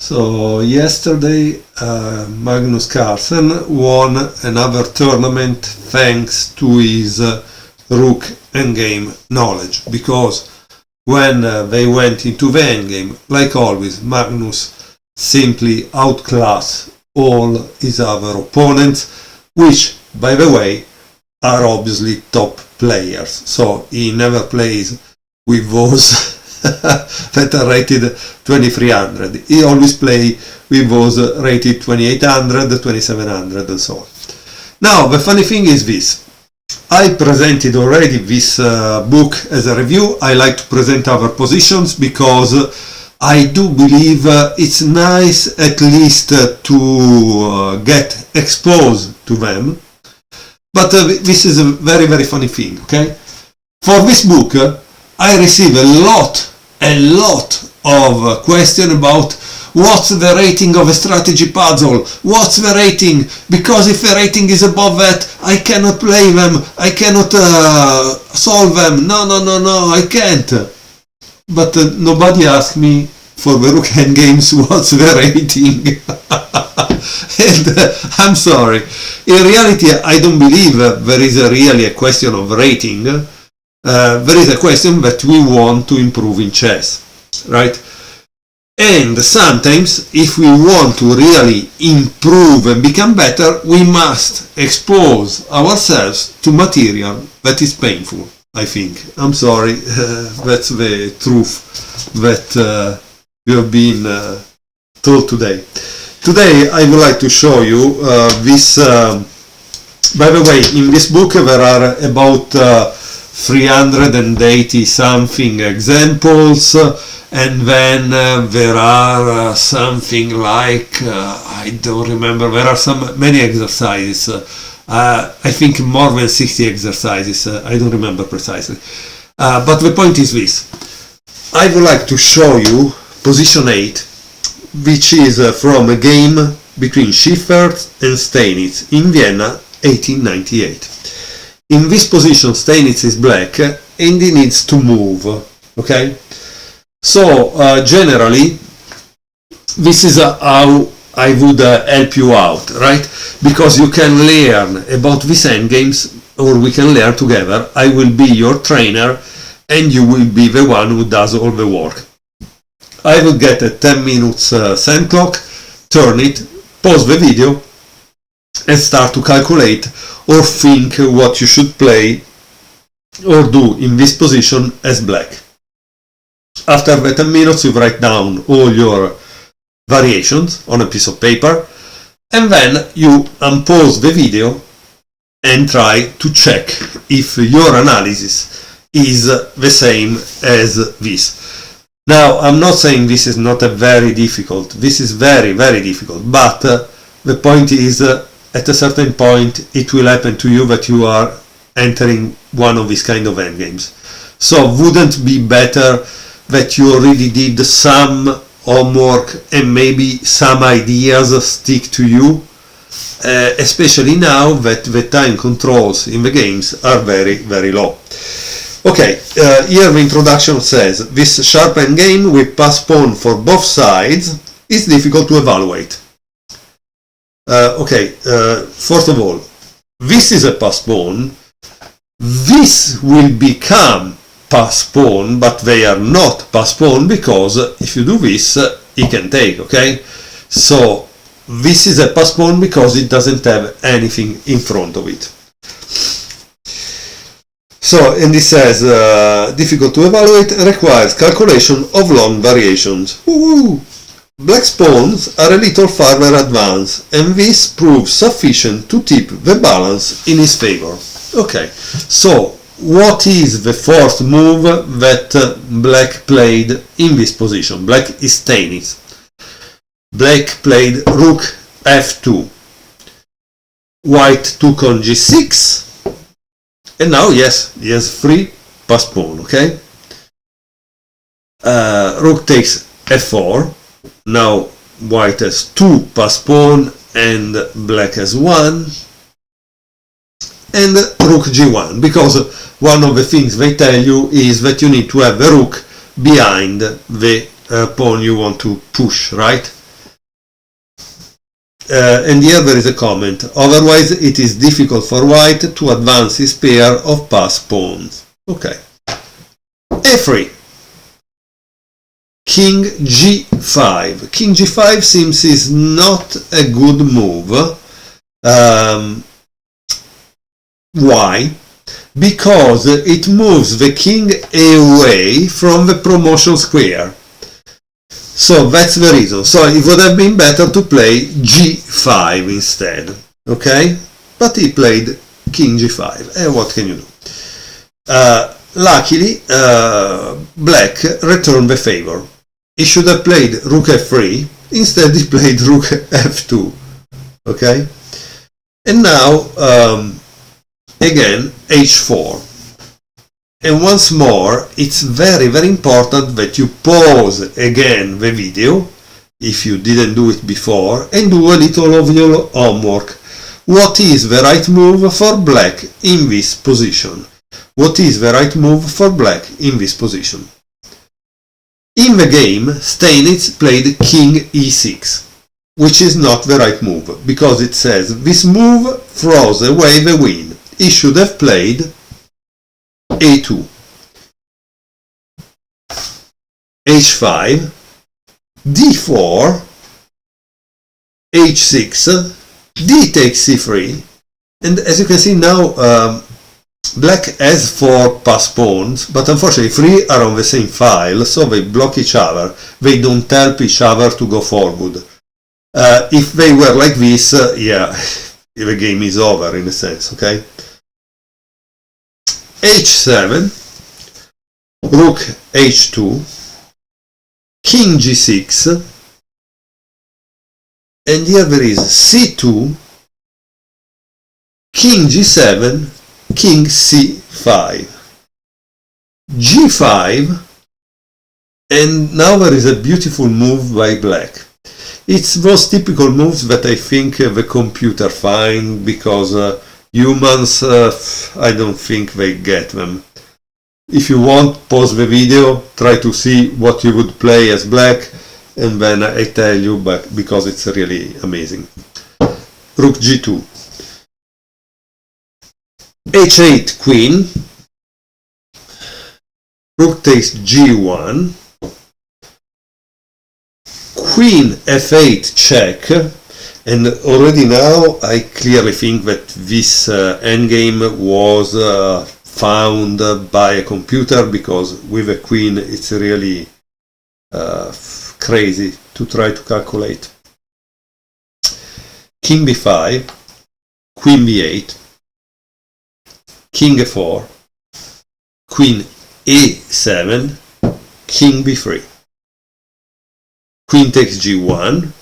So yesterday Magnus Carlsen won another tournament thanks to his Rook Endgame knowledge, because when they went into the endgame, like always, Magnus simply outclassed all his other opponents, which, by the way, are obviously top players. So he never plays with those that are rated 2300. He always play with those rated 2800, 2700 and so on. Now the funny thing is this: I presented already this book as a review. I like to present our positions because I do believe it's nice at least to get exposed to them. But this is a very, very funny thing, okay? For this book, I receive a lot of questions about what's the rating of a strategy puzzle, what's the rating, because if the rating is above that, I cannot play them, I cannot solve them, no, I can't. But nobody asked me for the Rook Endgames what's the rating. And I'm sorry, in reality I don't believe there is really a question of rating. There is a question that we want to improve in chess, right? And sometimes, if we want to really improve and become better, we must expose ourselves to material that is painful, I think. I'm sorry, that's the truth that you have been told today. Today I would like to show you this, by the way, in this book there are about 380 something examples, and then there are something like, I don't remember, there are many exercises, I think more than 60 exercises, I don't remember precisely. But the point is this: I would like to show you position 8, which is from a game between Schiffert and Steinitz in Vienna 1898. In this position Steinitz is black and he needs to move, okay? So generally this is how I would help you out, right? Because you can learn about these endgames, or we can learn together. I will be your trainer and you will be the one who does all the work. I will get a 10 minutes send clock, turn it, pause the video and start to calculate or think what you should play or do in this position as black. After the 10 minutes you write down all your variations on a piece of paper, and then you unpause the video and try to check if your analysis is the same as this. Now, I'm not saying this is not a very difficult, this is very, very difficult, but the point is, at a certain point, it will happen to you that you are entering one of these kind of endgames. So, wouldn't it be better that you already did some homework and maybe some ideas stick to you? Especially now that the time controls in the games are very, very low. Okay, here the introduction says, this sharp endgame with pass pawn for both sides is difficult to evaluate. First of all, this is a pass pawn. This will become pass pawn, but they are not pass pawn because if you do this, he can take, okay? So this is a pass pawn because it doesn't have anything in front of it. So, and it says, difficult to evaluate, requires calculation of long variations. Woo-hoo! Black's pawns are a little farther advanced, and this proves sufficient to tip the balance in his favor. Okay, so what is the fourth move that black played in this position? Black is Steinitz. Black played rook f2. White took on g6. And now, yes, he has free pass pawn, okay? Rook takes f4. Now white has 2 pass pawn and black has 1. And rook g1, because one of the things they tell you is that you need to have the rook behind the pawn you want to push, right? and here there is a comment. Otherwise, it is difficult for white to advance his pair of pass pawns. Okay. A3. King G5. King G5 seems is not a good move. Why? Because it moves the king away from the promotion square. So that's the reason. So it would have been better to play G5 instead. Okay? But he played King G5. And what can you do? Luckily, black returned the favor. He should have played Rook F3. Instead, he played Rook F2. Okay? And now, again, H4. And once more, it's very, very important that you pause again the video, if you didn't do it before, and do a little of your homework. What is the right move for black in this position? What is the right move for black in this position? In the game, Steinitz played King E6, which is not the right move, because it says this move throws away the win. He should have played A2. H5, D4, H6, D takes C3, and as you can see now, black has 4 pass pawns, but unfortunately 3 are on the same file, so they block each other. They don't help each other to go forward. If they were like this, yeah, the game is over in a sense, okay? H7, Rook H2, King G6, and here there is C2, King G7, King C5, G5, and now there is a beautiful move by black. It's those typical moves that I think the computer find, because humans, I don't think they get them. If you want, pause the video, try to see what you would play as black, and then I tell you, but because it's really amazing. Rook G2. H8 queen. Rook takes G1. Queen F8 check. And already now I clearly think that this endgame was found by a computer, because with a queen it's really crazy to try to calculate. King B5, Queen B8, King A4, Queen A7, King B3, Queen takes G1,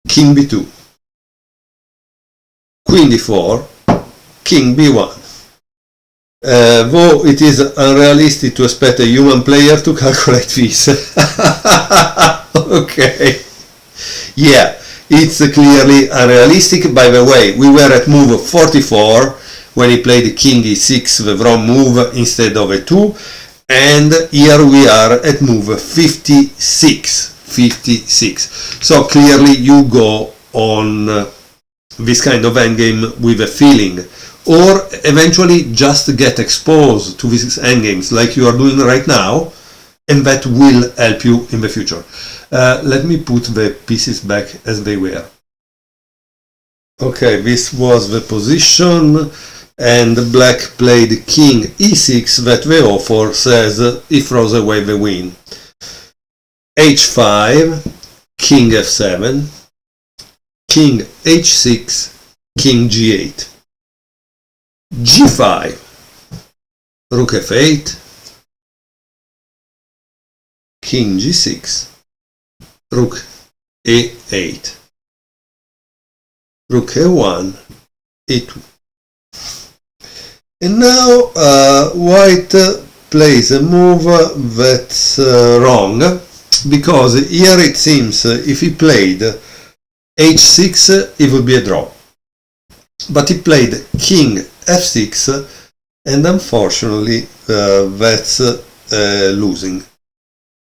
King B2, Queen D4, King B1. Though it is unrealistic to expect a human player to calculate this. Okay. Yeah, it's clearly unrealistic. By the way, we were at move 44 when he played King E6, the wrong move, instead of a 2. And here we are at move 56. 56. So clearly you go on this kind of endgame with a feeling, or eventually just get exposed to these endgames like you are doing right now, and that will help you in the future. Let me put the pieces back as they were. Okay, this was the position, and black played King E6, that the author says he throws away the win. H5, King F7, King H6, King G8, G5, Rook F8, King G6, Rook A8, Rook A1, A2. And now white plays a move that's wrong, because here it seems if he played H6 it would be a draw. But he played King F6, and unfortunately that's losing.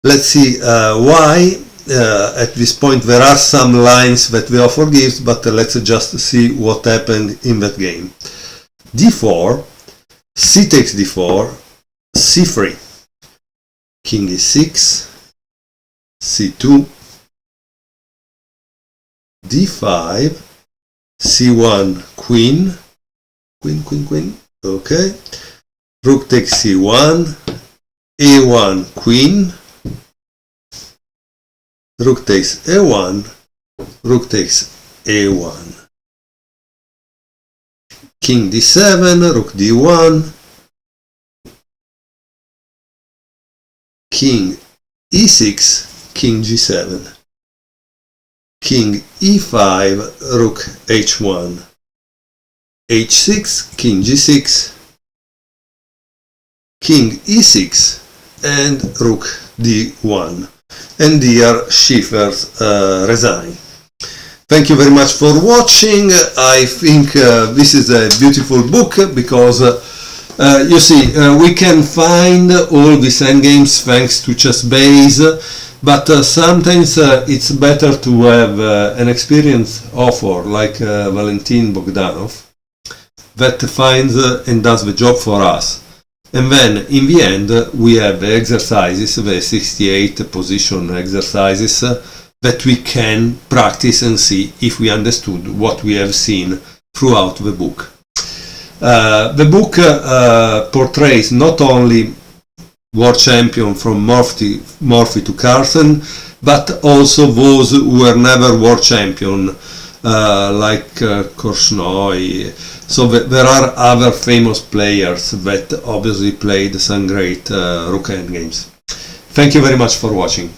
Let's see why. at this point there are some lines that the author gives, but let's just see what happened in that game. d4, c takes d4, c3, king e6, c2, d5, c1, queen, okay, rook takes c1, a1, queen, rook takes a1, rook takes a1, king d7, rook d1, king e6, king g7, king e5, rook h1, h6, king g6, king e6, and rook d1. And here Schiffer's resign. Thank you very much for watching. I think this is a beautiful book because you see, we can find all these endgames thanks to ChessBase, but sometimes it's better to have an experienced author like Valentin Bogdanov that finds and does the job for us. And then in the end we have the exercises, the 68 position exercises that we can practice and see if we understood what we have seen throughout the book. The book portrays not only world champion from Murphy to Carlsen, but also those who were never world champion, like Korchnoi. So there are other famous players that obviously played some great Rook Endgames. Thank you very much for watching.